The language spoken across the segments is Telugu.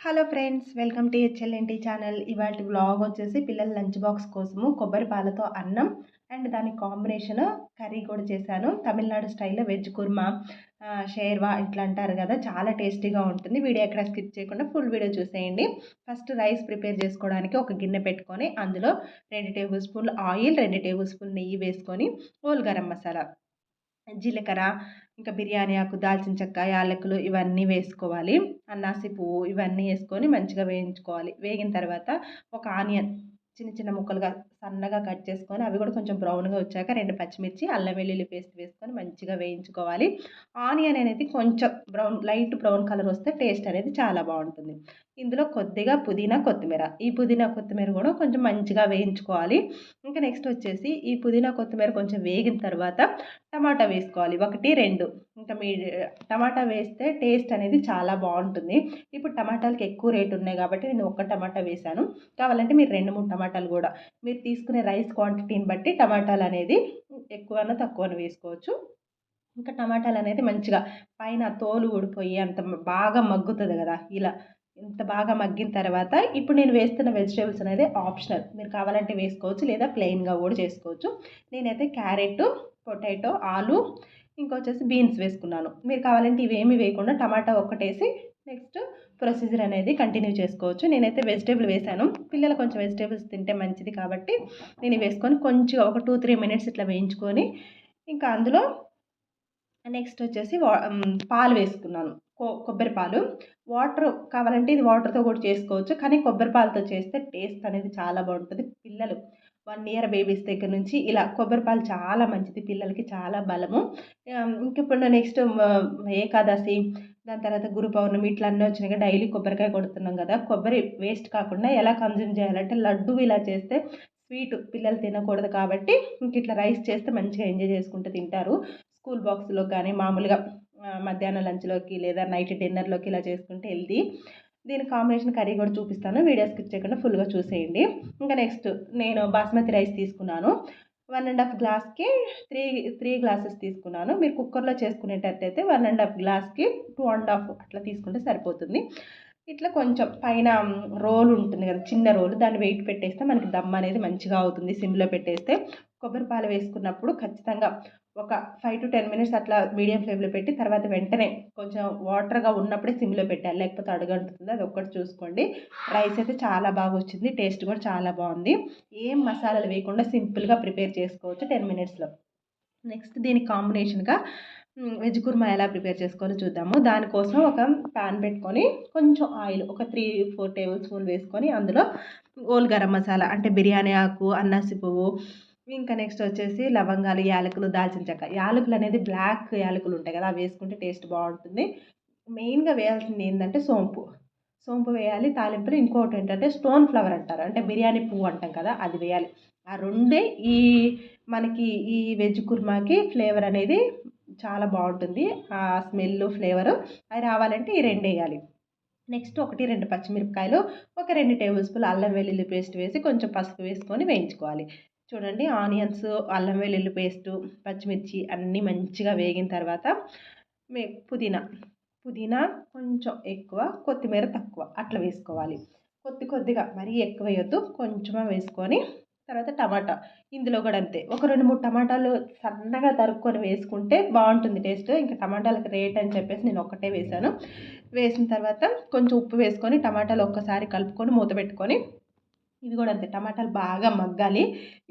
Hello friends, welcome to HLNT channel. ఇవాళ వ్లాగ్ వచ్చేసి పిల్లల లంచ్ బాక్స్ కోసము కొబ్బరి పాలతో అన్నం అండ్ దాని కాంబినేషన్ కర్రీ కూడా చేశాను. తమిళనాడు స్టైల్లో వెజ్ కుర్మా, షేర్వా ఇట్లా అంటారు కదా, చాలా టేస్టీగా ఉంటుంది. వీడియో ఎక్కడ స్కిప్ చేయకుండా ఫుల్ వీడియో చూసేయండి. ఫస్ట్ రైస్ ప్రిపేర్ చేసుకోవడానికి ఒక గిన్నె పెట్టుకొని అందులో 2 టేబుల్ స్పూన్లు ఆయిల్, 2 టేబుల్ స్పూన్ నెయ్యి వేసుకొని హోల్ గరం మసాలా, జీలకర్ర, ఇంకా బిర్యానీ ఆకు, దాల్చిన చెక్క, యాలకులు ఇవన్నీ వేసుకోవాలి. అన్నాసి పువ్వు ఇవన్నీ వేసుకొని మంచిగా వేయించుకోవాలి. వేగిన తర్వాత ఒక ఆనియన్ చిన్న చిన్న ముక్కలుగా సన్నగా కట్ చేసుకొని అవి కూడా కొంచెం బ్రౌన్గా వచ్చాక 2 పచ్చిమిర్చి, అల్లం వెల్లుల్లి పేస్ట్ వేసుకొని మంచిగా వేయించుకోవాలి. ఆనియన్ అనేది కొంచెం లైట్ బ్రౌన్ కలర్ వస్తే టేస్ట్ అనేది చాలా బాగుంటుంది. ఇందులో కొద్దిగా పుదీనా, కొత్తిమీర, ఈ పుదీనా కొత్తిమీర కూడా కొంచెం మంచిగా వేయించుకోవాలి. ఇంకా నెక్స్ట్ వచ్చేసి ఈ పుదీనా కొత్తిమీర కొంచెం వేగిన తర్వాత టమాటా వేసుకోవాలి. 1, 2 ఇంకా టమాటా వేస్తే టేస్ట్ అనేది చాలా బాగుంటుంది. ఇప్పుడు టమాటాలకి ఎక్కువ రేటు ఉన్నాయి కాబట్టి నేను ఒక్క టమాటా వేశాను. కావాలంటే మీరు 2, 3 టమాటాలు కూడా మీరు తీసుకునే రైస్ క్వాంటిటీని బట్టి టమాటాలు అనేది ఎక్కువనో తక్కువనో వేసుకోవచ్చు. ఇంకా టమాటాలు అనేది మంచిగా పైన తోలు ఊడిపోయి అంత బాగా మగ్గుతుంది కదా, ఇలా ఇంత బాగా మగ్గిన తర్వాత ఇప్పుడు నేను వేస్తున్న వెజిటేబుల్స్ అనేది ఆప్షనల్. మీరు కావాలంటే వేసుకోవచ్చు, లేదా ప్లెయిన్గా కూడా చేసుకోవచ్చు. నేనైతే క్యారెట్, పొటాటో, ఆలు, ఇంకొచ్చేసి బీన్స్ వేసుకున్నాను. మీరు కావాలంటే ఇవేమీ వేయకుండా టమాటా ఒక్కటేసి నెక్స్ట్ ప్రొసీజర్ అనేది కంటిన్యూ చేసుకోవచ్చు. నేనైతే వెజిటేబుల్ వేసాను. పిల్లలు కొంచెం వెజిటేబుల్స్ తింటే మంచిది కాబట్టి నేను వేసుకొని కొంచెం ఒక 2-3 మినిట్స్ ఇట్లా వేయించుకొని ఇంకా అందులో నెక్స్ట్ వచ్చేసి పాలు వేసుకున్నాను. కొబ్బరి పాలు. వాటర్ కావాలంటే ఇది వాటర్తో కూడా చేసుకోవచ్చు, కానీ కొబ్బరి పాలతో చేస్తే టేస్ట్ అనేది చాలా బాగుంటుంది. పిల్లలు 1 ఇయర్ బేబీస్ దగ్గర నుంచి ఇలా కొబ్బరి పాలు చాలా మంచిది, పిల్లలకి చాలా బలము. ఇంక ఇప్పుడు నెక్స్ట్ ఏకాదశి, దాని తర్వాత గురు పౌర్ణమి ఇట్లా అన్నీ వచ్చినాయి కదా, డైలీ కొబ్బరికాయ కొడుతున్నాం కదా, కొబ్బరి వేస్ట్ కాకుండా ఎలా కన్జ్యూమ్ చేయాలంటే లడ్డు ఇలా చేస్తే స్వీట్ పిల్లలు తినకూడదు కాబట్టి ఇంక ఇట్లా రైస్ చేస్తే మంచిగా ఎంజాయ్ చేసుకుంటూ తింటారు. స్కూల్ బాక్స్లో కానీ మామూలుగా మధ్యాహ్నం లంచ్లోకి లేదా నైట్ డిన్నర్లోకి ఇలా చేసుకుంటే హెల్తీ. దీని కాంబినేషన్ కర్రీ కూడా చూపిస్తాను, వీడియో స్కిప్ చేయకుండా ఫుల్గా చూసేయండి. ఇంకా నెక్స్ట్ నేను బాస్మతి రైస్ తీసుకున్నాను. 1.5 గ్లాస్కి 3 గ్లాసెస్ తీసుకున్నాను. మీరు కుక్కర్లో చేసుకునేటట్టయితే 1.5 గ్లాస్కి 2.5 అట్లా తీసుకుంటే సరిపోతుంది. ఇట్లా కొంచెం పైన రోల్ ఉంటుంది కదా, చిన్న రోలు, దాన్ని వెయిట్ పెట్టేస్తే మనకి దమ్ అనేది మంచిగా అవుతుంది. సిమ్లో పెట్టేస్తే కొబ్బరి పాలు వేసుకున్నప్పుడు ఖచ్చితంగా ఒక 5-10 మినిట్స్ అట్లా మీడియం ఫ్లేమ్లో పెట్టి తర్వాత వెంటనే కొంచెం వాటర్గా ఉన్నప్పుడే సిమ్లో పెట్టాలి, లేకపోతే అడుగంటుతుంది. అది ఒక్కటి చూసుకోండి. రైస్ అయితే చాలా బాగా వచ్చింది, టేస్ట్ కూడా చాలా బాగుంది. ఏం మసాలాలు వేయకుండా సింపుల్గా ప్రిపేర్ చేసుకోవచ్చు 10 మినిట్స్లో. నెక్స్ట్ దీనికి కాంబినేషన్గా వెజ్ కుర్మా ఎలా ప్రిపేర్ చేసుకోవాలో చూద్దాము. దానికోసం ఒక ప్యాన్ పెట్టుకొని కొంచెం ఆయిల్ ఒక 3-4 టేబుల్ స్పూన్ వేసుకొని అందులో హోల్ గరం మసాలా అంటే బిర్యానీ ఆకు, అన్నాసి పువ్వు, ఇంకా నెక్స్ట్ వచ్చేసి లవంగాలు, యాలకులు, దాల్చిన చెక్క. యాలకులు అనేది బ్లాక్ యాలకులు ఉంటాయి కదా, అవి వేసుకుంటే టేస్ట్ బాగుంటుంది. మెయిన్గా వేయాల్సింది ఏంటంటే సోంపు. సోంపు వేయాలి తాలింపులు. ఇంకోటి ఏంటంటే స్టోన్ ఫ్లవర్ అంటారు, అంటే బిర్యానీ పువ్వు అంటాం కదా, అది వేయాలి. ఆ రెండే మనకి ఈ వెజ్ కుర్మాకి ఫ్లేవర్ అనేది చాలా బాగుంటుంది. ఆ స్మెల్, ఫ్లేవరు అవి రావాలంటే ఈ 2 వేయాలి. నెక్స్ట్ 1-2 పచ్చిమిరపకాయలు, ఒక 2 టేబుల్ స్పూన్లు అల్లం వెల్లుల్లి పేస్ట్ వేసి కొంచెం పసుపు వేసుకొని వేయించుకోవాలి. చూడండి, ఆనియన్స్, అల్లం వెల్లుల్లి పేస్టు, పచ్చిమిర్చి అన్నీ మంచిగా వేగిన తర్వాత పుదీనా పుదీనా కొంచెం ఎక్కువ, కొత్తిమీర తక్కువ అట్లా వేసుకోవాలి. కొద్దిగా మరీ ఎక్కువ వేయొద్దు, కొంచెమే వేసుకొని తర్వాత టమాటా. ఇందులో కూడా అంతే, ఒక 2-3 టమాటాలు సన్నగా తరుక్కొని వేసుకుంటే బాగుంటుంది టేస్ట్. ఇంకా టమాటాలకు రేట్ అని చెప్పేసి నేను ఒక్కటే వేసాను. వేసిన తర్వాత కొంచెం ఉప్పు వేసుకొని టమాటాలు ఒక్కసారి కలుపుకొని మూత పెట్టుకొని ఇవి కూడా అంతే, టమాటాలు బాగా మగ్గాలి.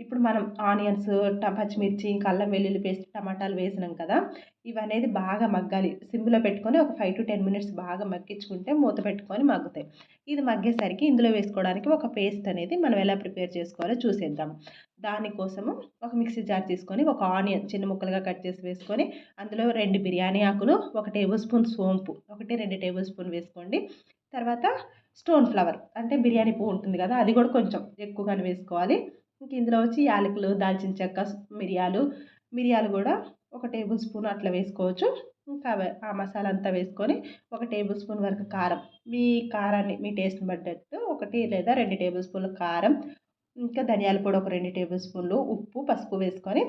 ఇప్పుడు మనం ఆనియన్స్, పచ్చిమిర్చి, ఇంకా అల్లం వెల్లుల్లి పేస్ట్, టమాటాలు వేసినాం కదా, ఇవనేది బాగా మగ్గాలి. సిమ్లో పెట్టుకొని ఒక 5-10 మినిట్స్ బాగా మగ్గించుకుంటే మూత పెట్టుకొని మగ్గుతాయి. ఇది మగ్గేసరికి ఇందులో వేసుకోవడానికి ఒక పేస్ట్ అనేది మనం ఎలా ప్రిపేర్ చేసుకోవాలో చూసేద్దాం. దానికోసము ఒక మిక్సీ జార్ తీసుకొని ఒక ఆనియన్ చిన్న ముక్కలుగా కట్ చేసి వేసుకొని అందులో 2 బిర్యానీ ఆకులు, 1 టేబుల్ స్పూన్ సోంపు, 1-2 టేబుల్ స్పూన్ వేసుకోండి. తర్వాత స్టోన్ ఫ్లవర్ అంటే బిర్యానీ పువ్వు ఉంటుంది కదా, అది కూడా కొంచెం ఎక్కువగానే వేసుకోవాలి. ఇంక ఇందులో వచ్చి యాలకులు, దాల్చిన చెక్క, మిరియాలు కూడా 1 టేబుల్ స్పూన్ అట్లా వేసుకోవచ్చు. ఇంకా ఆ మసాలా అంతా వేసుకొని 1 టేబుల్ స్పూన్ వరకు కారం, మీ కారాన్ని మీ టేస్ట్ని బట్టట్టు 1 లేదా 2 టేబుల్ స్పూన్ల కారం, ఇంకా ధనియాల పొడి ఒక 2 టేబుల్ స్పూన్లు, ఉప్పు, పసుపు వేసుకొని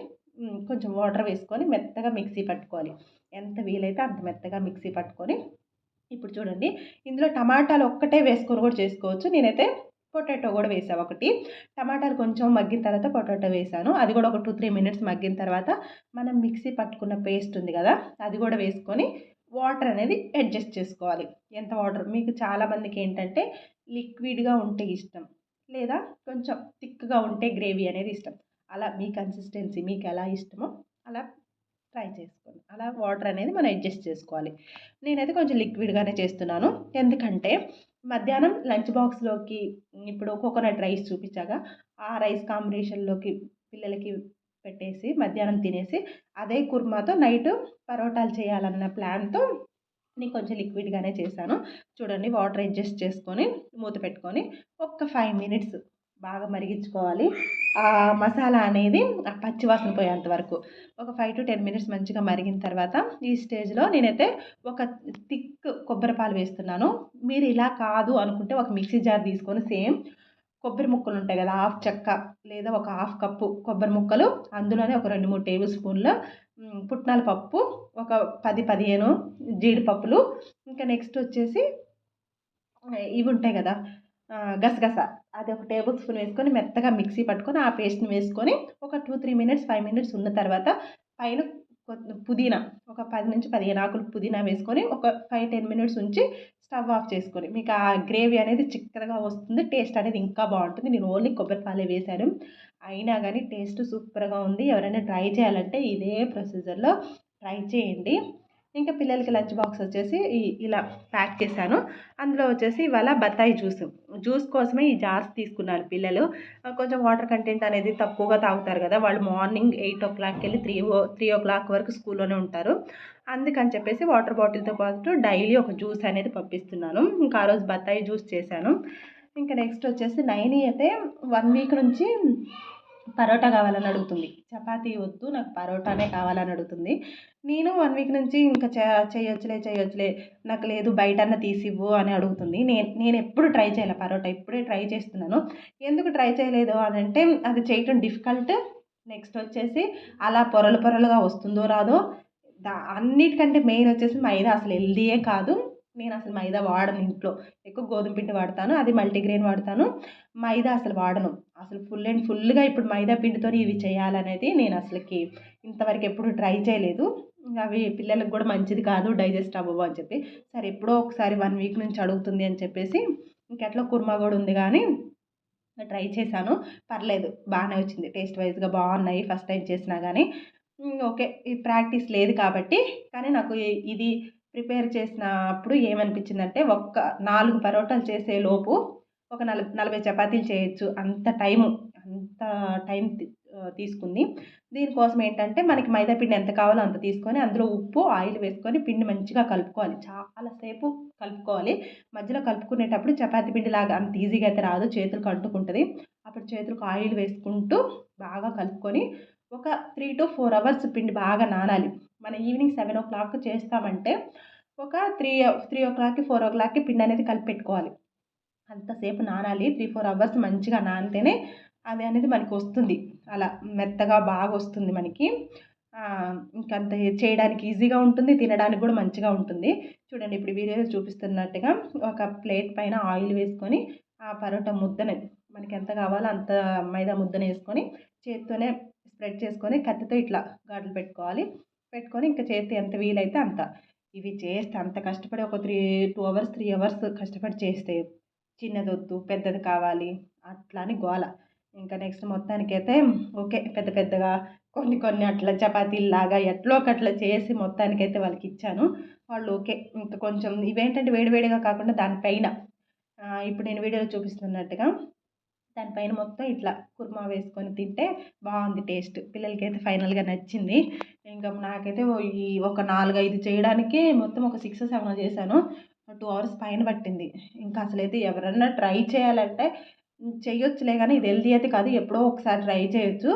కొంచెం వాటర్ వేసుకొని మెత్తగా మిక్సీ పట్టుకోవాలి. ఎంత వీలైతే అంత మెత్తగా మిక్సీ పట్టుకొని ఇప్పుడు చూడండి ఇందులో టమాటాలు ఒక్కటే వేసుకొని కూడా చేసుకోవచ్చు. నేనైతే పొటాటో కూడా వేసా ఒకటి. టమాటాలు కొంచెం మగ్గిన తర్వాత పొటాటో వేసాను. అది కూడా ఒక 2, 3 మినిట్స్ మగ్గిన తర్వాత మనం మిక్సీ పట్టుకున్న పేస్ట్ ఉంది కదా! అది కూడా వేసుకొని వాటర్ అనేది అడ్జస్ట్ చేసుకోవాలి. ఎంత వాటర్ మీకు చాలామందికి ఏంటంటే లిక్విడ్‌గా ఉంటే ఇష్టం. లేదా కొంచెం థిక్‌గా ఉంటే గ్రేవీ అనేది ఇష్టం. అలా మీ కన్సిస్టెన్సీ మీకెలా ఇష్టమో అలా ట్రై చేసుకోండి. అలా వాటర్ అనేది మనం అడ్జస్ట్ చేసుకోవాలి. నేనైతే కొంచెం లిక్విడ్‌గానే చేస్తున్నాను. ఎందుకంటే మధ్యాహ్నం లంచ్ బాక్స్‌లోకి ఇప్పుడు కోకోనట్ రైస్ చూపించాగా, ఆ రైస్ కాంబినేషన్‌లోకి పిల్లలకి పెట్టేసి మధ్యాహ్నం తినేసి, అదే కుర్మాతో నైటు పరోటాలు చేయాలన్న ప్లాన్‌తో నేను కొంచెం లిక్విడ్‌గానే చేశాను. చూడండి వాటర్ అడ్జస్ట్ చేసుకొని మూత పెట్టుకొని ఒక్క 5 మినిట్స్ బాగా మరిగించుకోవాలి. ఆ మసాలా అనేది ఆ పచ్చి వాసన పోయేంత వరకు. ఒక 5-10 మినిట్స్ మంచిగా మరిగిన తర్వాత ఈ స్టేజ్‌లో నేనైతే ఒక థిక్ కొబ్బరి పాలు వేస్తున్నాను. మీరు ఇలా కాదు అనుకుంటే ఒక మిక్సీ జార్ తీసుకొని సేమ్ కొబ్బరి ముక్కలు ఉంటాయి కదా! హాఫ్ చెక్క లేదా ఒక హాఫ్ కప్పు కొబ్బరి ముక్కలు, అందులోనే ఒక 2, 3 టేబుల్ స్పూన్ల పుట్నాల పప్పు, ఒక 10, 15 జీడిపప్పులు, ఇంకా నెక్స్ట్ వచ్చేసి ఇవి ఉంటాయి కదా! గసగస అది ఒక టేబుల్ స్పూన్ వేసుకొని మెత్తగా మిక్సీ పట్టుకొని ఆ పేస్ట్‌ని వేసుకొని ఒక 2, 3 మినిట్స్ 5 మినిట్స్ ఉన్న తర్వాత పైన పుదీనా ఒక 10-15 ఆకులు పుదీనా వేసుకొని ఒక 5, 10 మినిట్స్ ఉంచి స్టవ్ ఆఫ్ చేసుకొని మీకు ఆ గ్రేవీ అనేది చిక్కగా వస్తుంది. టేస్ట్ అనేది ఇంకా బాగుంటుంది. నేను ఓన్లీ కొబ్బరి పాలే వేశాను. అయినా కానీ టేస్ట్ సూపర్‌గా ఉంది. ఎవరైనా ట్రై చేయాలంటే ఇదే ప్రొసీజర్‌లో ట్రై చేయండి. ఇంకా పిల్లలకి లంచ్ బాక్స్ వచ్చేసి ఇలా ప్యాక్ చేశాను. అందులో వచ్చేసి ఇవాళ బత్తాయి జ్యూస్ కోసమే ఈ జార్స్ తీసుకున్నారు పిల్లలు. కొంచెం వాటర్ కంటెంట్ అనేది తక్కువగా తాగుతారు కదా! వాళ్ళు మార్నింగ్ 8:00కి వెళ్ళి 3 వరకు స్కూల్లోనే ఉంటారు. అందుకని చెప్పేసి వాటర్ బాటిల్‌తో పాటు డైలీ ఒక జ్యూస్ అనేది పంపిస్తున్నాను. ఇంకా ఆ రోజు బత్తాయి జ్యూస్ చేశాను. ఇంకా నెక్స్ట్ వచ్చేసి నైని అయితే 1 వీక్ నుంచి పరోటా కావాలని అడుగుతుంది. చపాతీ వద్దు నాకు పరోటానే కావాలని అడుగుతుంది. నేను 1 వీక్ నుంచి ఇంకా చేయొచ్చులే నాకు లేదు బయటన్నా తీసివ్వు అని అడుగుతుంది. నేనెప్పుడు ట్రై చేయలే పరోటా. ఇప్పుడే ట్రై చేస్తున్నాను. ఎందుకు ట్రై చేయలేదు అనంటే అది చేయటం డిఫికల్ట్. నెక్స్ట్ వచ్చేసి అలా పొరలు పొరలుగా వస్తుందో రాదో. అన్నిటికంటే మెయిన్ వచ్చేసి మైదా అసలు హెల్తీయే కాదు. నేనసలు మైదా వాడను ఇంట్లో. ఎక్కువ గోధుమ పిండి వాడతాను. అది మల్టీగ్రెయిన్ వాడతాను. మైదా అసలు వాడను. అసలు ఫుల్ అండ్ ఫుల్‌గా ఇప్పుడు మైదా పిండితోని ఇవి చేయాలనేది నేను అసలకి ఇంతవరకు ఎప్పుడు ట్రై చేయలేదు. అవి పిల్లలకి కూడా మంచిది కాదు. డైజెస్ట్ అవ్వవు అని చెప్పి. సరే ఎప్పుడో ఒకసారి 1 వీక్ నుంచి అడుగుతుంది అని చెప్పేసి ఇంకెట్లా కుర్మా కూడా ఉంది కానీ ట్రై చేశాను. పర్లేదు బానే వచ్చింది. టేస్ట్ వైస్‌గా బాగున్నాయి. ఫస్ట్ టైమ్ చేసినా గానీ. ఓకే. ఈ ప్రాక్టీస్ లేదు కాబట్టి కానీ నాకు ఇది ప్రిపేర్ చేసినప్పుడు ఏమనిపించిందంటే 4 పరోటాలు చేసేలోపు ఒక 40 చపాతీలు చేయొచ్చు. అంత టైం తీసుకుంది. దీనికోసం ఏంటంటే మనకి మైదా పిండి ఎంత కావాలో అంత తీసుకొని అందులో ఉప్పు, ఆయిల్ వేసుకొని పిండి మంచిగా కలుపుకోవాలి. చాలా సేపు కలుపుకోవాలి. మధ్యలో కలుపుకునేటప్పుడు చపాతీ పిండిలాగా అంత ఈజీగా అయితే రాదు. చేతులకు అంటుకుంటది. అప్పుడు చేతులకు ఆయిల్ వేసుకుంటూ బాగా కలుపుకొని ఒక 3-4 అవర్స్ పిండి బాగా నానాలి. మనం ఈవినింగ్ 7:00 చేస్తామంటే ఒక 3:00, 4:00కి పిండి అనేది కలిపి పెట్టుకోవాలి. అంతసేపు నానాలి. 3, 4 అవర్స్ మంచిగా నానితేనే అది అనేది మనకొస్తుంది. అలా మెత్తగా బాగొస్తుంది మనకి. ఇంకంత చేయడానికి ఈజీగా ఉంటుంది. తినడానికి గూడా మంచిగా ఉంటుంది. చూడండి ఇప్పుడు వీడియోలో చూపిస్తున్నట్టుగా ఒక ప్లేట్ పైన ఆయిల్ వేసుకొని ఆ పరోటా ముద్దని మనకెంత కావాలో అంత మైదా ముద్దనేసుకొని చేత్తోనే స్ప్రెడ్ చేసుకొని కత్తితో ఇట్లా ఘాట్లు పెట్టుకోవాలి. పెట్టుకొని ఇంక చేత్తో ఎంత వీలైతే అంత. ఇవి చేస్తే అంత కష్టపడి ఒక 2 అవర్స్, 3 అవర్స్ కష్టపడి చేస్తే చిన్నదొద్దు, పెద్దది కావాలి అట్లా అని గోల. ఇంకా నెక్స్ట్ మొత్తానికైతే ఓకే. పెద్ద పెద్దగా కొన్ని కొన్ని అట్లా చపాతీల్లాగా ఎట్లో ఒకట్లా చేసి మొత్తానికైతే వాళ్ళకిచ్చాను. వాళ్ళు ఓకే. ఇంక కొంచెం ఇవేంటంటే వేడి వేడిగా కాకుండా దానిపైన ఇప్పుడు నేను వీడియోలో చూపిస్తున్నట్టుగా దానిపైన మొత్తం ఇట్లా కుర్మా వేసుకొని తింటే బాగుంది టేస్ట్. పిల్లలకైతే ఫైనల్‌గా నచ్చింది. ఇంకా నాకైతే ఈ ఒక 4, 5 చేయడానికి మొత్తం ఒక 6, 7 చేశాను. 2 అవర్స్ పైన పట్టింది. ఇంకా అసలైతే ఎవరన్నా ట్రై చేయాలంటే చెయ్యొచ్చులే గానీ ఇది హెల్తీ అయితే కాదు. ఎప్పుడో ఒకసారి ట్రై చేయొచ్చు.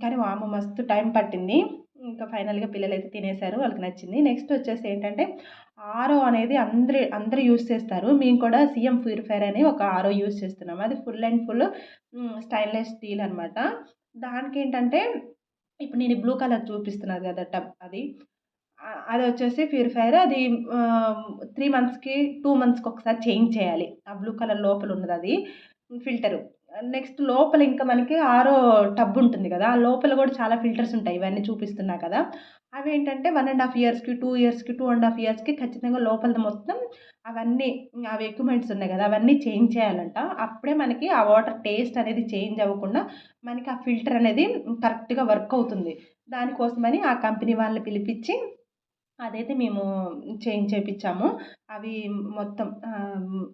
కానీ వామ్మో! మస్తు టైం పట్టింది. ఇంకా ఫైనల్‌గా పిల్లలైతే తినేసారు. వాళ్ళకి నచ్చింది. నెక్స్ట్ వచ్చేసి ఏంటంటే ఆరో అనేది అందరూ యూజ్ చేస్తారు. మేము కూడా సీఎం ప్యూరిఫైయర్ అని ఒక ఆరో యూజ్ చేస్తున్నాం. అది full and full stainless steel అనమాట. దానికేంటంటే ఇప్పుడు నేను బ్లూ కలర్ చూపిస్తున్నాను కదా! టబ్ అది. అదొచ్చేసి ప్యూరిఫైయర్ అది 3 మంత్స్‌కి, 2 మంత్స్‌కి ఒకసారి చేంజ్ చేయాలి. ఆ బ్లూ కలర్ లోపల ఉన్నదది ఫిల్టరు. నెక్స్ట్ లోపల ఇంకా మనకి ఆరో టబ్ ఉంటుంది గదా! ఆ లోపల గూడా చాలా ఫిల్టర్స్ ఉంటాయి. ఇవన్నీ చూపిస్తున్నా కదా! అవేంటంటే 1 ½ ఇయర్స్‌కి, 2 ఇయర్స్‌కి, 2 ½ ఇయర్స్‌కి ఖచ్చితంగా లోపలిది మొత్తం అవన్నీ అవి ఎక్విప్‌మెంట్స్ ఉన్నాయి గదా! అవన్నీ చేంజ్ చేయాలంట. అప్పుడే మనకి ఆ వాటర్ టేస్ట్ అనేది చేంజ్ అవ్వకుండా మనకి ఆ ఫిల్టర్ అనేది కరెక్ట్‌గా వర్క్ అవుతుంది. దానికోసమని ఆ కంపెనీ వాళ్ళని పిలిపిచ్చి అదైతే మేము చేంజ్ చేపిచ్చాము. అవి మొత్తం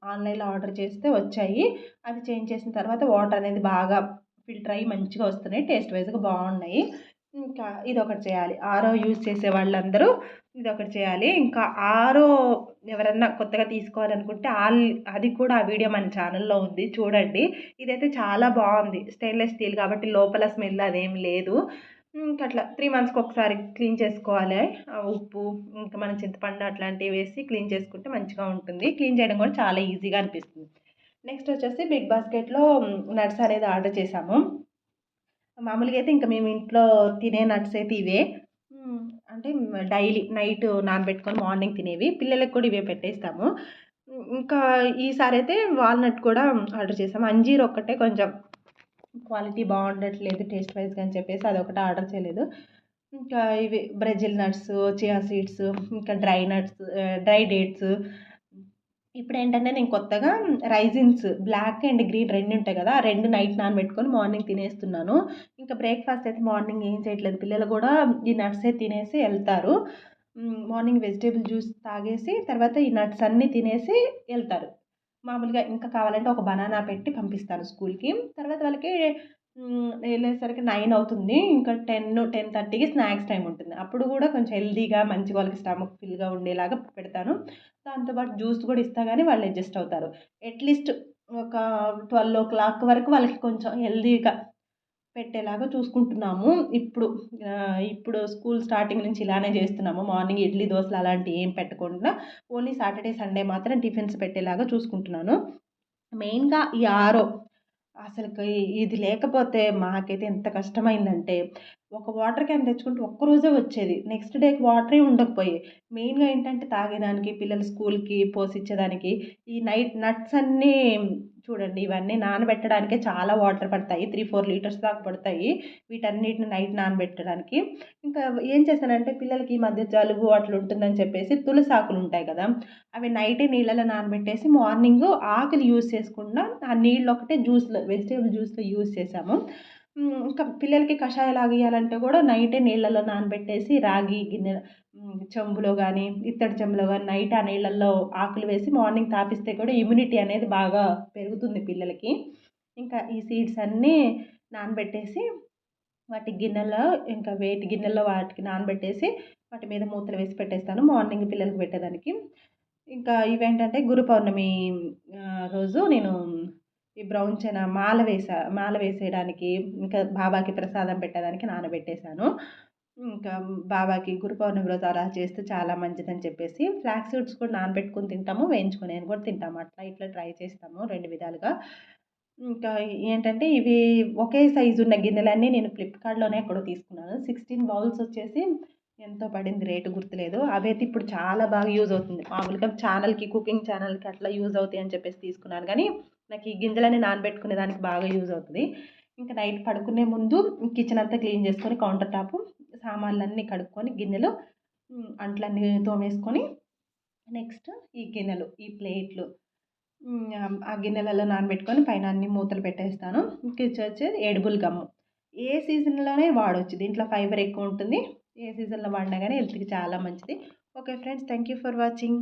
ఆన్‌లైన్‌లో ఆర్డర్ చేస్తే వచ్చాయి. అది చేంజ్ చేసిన తర్వాత వాటర్ అనేది బాగా ఫిల్టర్ అయ్యి మంచిగా వస్తున్నాయి. టేస్ట్ వైస్‌గా బావున్నాయి. ఇంకా ఇదొకటి చేయాలి. ఆరో యూజ్ చేసే వాళ్ళందరూ ఇదొకటి చేయాలి. ఇంకా ఆరో ఎవరన్నా కొత్తగా తీసుకోవాలనుకుంటే అది కూడా ఆ వీడియో మన ఛానెల్‌లో ఉంది చూడండి. ఇదైతే చాలా బావుంది. స్టెయిన్‌లెస్ స్టీల్ కాబట్టి లోపల స్మెల్ అదేం లేదు. ఇంకట్లా 3 మంత్స్‌కి ఒకసారి క్లీన్ చేసుకోవాలి. ఉప్పు, ఇంకా మన చింతపండు అట్లాంటివి వేసి క్లీన్ చేసుకుంటే మంచిగా ఉంటుంది. క్లీన్ చేయడం కూడా చాలా ఈజీగా అనిపిస్తుంది. నెక్స్ట్ వచ్చేసి బిగ్ బాస్కెట్‌లో నట్స్ అనేది ఆర్డర్ చేశాము. మామూలుగా అయితే ఇంక మేము ఇంట్లో తినే నట్స్ అయితే ఇవే. హ్మ్. అంటే డైలీ నైట్ నానబెట్టుకొని మార్నింగ్ తినేవి. పిల్లలకి కూడా ఇవే పెట్టేస్తాము. ఇంకా ఈసారైతే వాల్‌నట్ కూడా ఆర్డర్ చేసాము. అంజీర్ ఒక్కటే కొంచెం క్వాలిటీ బావుండట్లేదు టేస్ట్ వైస్‌గా అని చెప్పేసి అదొకటి ఆర్డర్ చేయలేదు. ఇంకా ఇవి బ్రెజిల్ నట్స్, చియా సీడ్స్, ఇంకా డ్రై డేట్స్. ఇప్పుడేంటంటే నేను కొత్తగా రైజిన్స్ బ్లాక్ అండ్ గ్రీన్ 2 ఉంటాయి కదా! ఆ 2 నైట్ నానబెట్టుకొని మార్నింగ్ తినేస్తున్నాను. ఇంకా బ్రేక్‌ఫాస్ట్ అయితే మార్నింగ్ ఏం చేయట్లేదు. పిల్లలు గూడా ఈ నట్సే తినేసి ఎళ్తారు. మార్నింగ్ వెజిటబుల్ జ్యూస్ తాగేసి తర్వాత ఈ నట్స్ అన్నీ తినేసి ఎళ్తారు. మామూలుగా ఇంకా కావాలంటే ఒక బనానా పెట్టి పంపిస్తాను స్కూల్‌కి. తర్వాత వాళ్ళకి ఎళ్ళేసరికి 9 అవుతుంది. ఇంకా 10:30కి స్నాక్స్ టైమ్ ఉంటుంది. అప్పుడు గూడా కొంచెం హెల్తీగా మంచిగా వాళ్ళకి స్టమక్ ఫిల్‌గా ఉండేలాగా పెడతాను. దాంతో పాటు జ్యూస్ గూడా ఇస్తా గానీ వాళ్ళు అడ్జస్ట్ అవుతారు. అట్‌లీస్ట్ ఒక 12:00 వరకు వాళ్ళకి కొంచెం హెల్తీగా పెట్టేలాగా చూసుకుంటున్నాము. ఇప్పుడు స్కూల్ స్టార్టింగ్ నుంచి ఇలానే జేస్తున్నాము. మార్నింగ్ ఇడ్లీ, దోసలు అలాంటివి ఏం పెట్టకుండా ఓన్లీ సాటర్‌డే, సండే మాత్రం టిఫిన్స్ పెట్టేలాగా చూసుకుంటున్నాను. మెయిన్‌గా ఈ ఆరో అసలకి ఇది లేకపోతే మాకైతే ఎంత కష్టమైందంటే, ఒక వాటర్ క్యాన్ తెచ్చుకుంటే ఒక్కరోజే వచ్చేది. నెక్స్ట్ డేకి వాటరే ఉండకపోయేయి. మెయిన్‌గా ఏంటంటే తాగేదానికి, పిల్లల స్కూల్‌కి పోసిచ్చేదానికి, ఈ నట్స్ అన్నీ చూడండి ఇవన్నీ నానబెట్టడానికే చాలా వాటర్ పడతాయి. 3, 4 లీటర్స్ దాకా పడతాయి. వీటన్నిటిని నైట్ నానబెట్టడానికి. ఇంకా ఏం చేశానంటే పిల్లలకి ఈ మధ్య జలుబు అట్లుంటుందని చెప్పేసి తులసాకులుంటాయి కదా! అవి నైటే నీళ్ళలో నానబెట్టేసి మార్నింగు ఆకులు యూజ్ చేసుకుండా ఆ నీళ్ళొకటే వెజిటబుల్ జ్యూస్‌లో యూజ్ చేశాము. ఇంకా పిల్లలకి కషాయాలాగా ఇయ్యాలంటే కూడా నైటే నీళ్ళలో నానబెట్టేసి రాగి గిన్నె చెంబులో గానీ, ఇత్తడి చెంబులో గానీ నైట్ ఆ నీళ్ళల్లో ఆకులు వేసి మార్నింగ్ తాపిస్తే కూడా ఇమ్యూనిటీ అనేది బాగా పెరుగుతుంది పిల్లలకి. ఇంకా ఈ సీడ్స్ అన్నీ నానబెట్టేసి వాటి గిన్నెలో ఇంకా వేటి గిన్నెల్లో వాటికి నానబెట్టేసి వాటి మీద మూతలు వేసి పెట్టేస్తాను. మార్నింగ్ పిల్లలకి పెట్టేదానికి. ఇంకా ఇవేంటంటే గురు పౌర్ణమి రోజు నేను ఈ బ్రౌన్ చనా మాల వేసేయడానికి, ఇంకా బాబాకి ప్రసాదం పెట్టేదానికి నానబెట్టేసాను. ఇంకా బాబాకి గురు పౌర్ణమి రోజు అలా చేస్తే చాలా మంచిదని చెప్పేసి ఫ్లాక్స్ సీడ్స్ కూడా నానబెట్టుకొని తింటాము, వేయించుకొని కూడా తింటాము. అట్లా ఇట్లా ట్రై చేస్తాము 2 విధాలుగా. ఇంకా ఏంటంటే ఇవి ఒకే సైజు ఉన్న గిన్నెలన్నీ నేను ఫ్లిప్‌కార్ట్‌లోనే ఎక్కడో తీసుకున్నాను. 16 బౌల్స్ వచ్చేసి ఎంతో పడింది రేటు గుర్తులేదు. అవైతే ఇప్పుడు చాలా బాగా యూజ్ అవుతుంది. మామూలుగా కుకింగ్ ఛానెల్‌కి అట్లా యూజ్ అవుతాయి అని చెప్పేసి తీసుకున్నాను గానీ, నాకు ఈ గింజలన్నీ నానబెట్టుకునే దానికి బాగా యూజ్ అవుతది. ఇంకా నైట్ పడుకునే ముందు కిచెన్ అంతా క్లీన్ చేసుకొని కౌంటర్ టాపు సామాన్లన్నీ కడుక్కొని గిన్నెలు అంట్లన్నీ తోమేసుకొని నెక్స్ట్ ఈ గిన్నెలు, ఈ ప్లేట్లు ఆ గిన్నెలలో నానబెట్టుకొని పైన అన్ని మూతలు పెట్టేస్తాను. ఇంకొచ్చేసి ఎడిబుల్ గమ్. ఏ సీజన్‌లోనే వాడొచ్చు. దీంట్లో ఫైబర్ ఎక్కువ ఉంటుంది. ఏ సీజన్‌లో వాడినా గానీ హెల్త్‌కి చాలా మంచిది. Okay friends. Thank you for watching.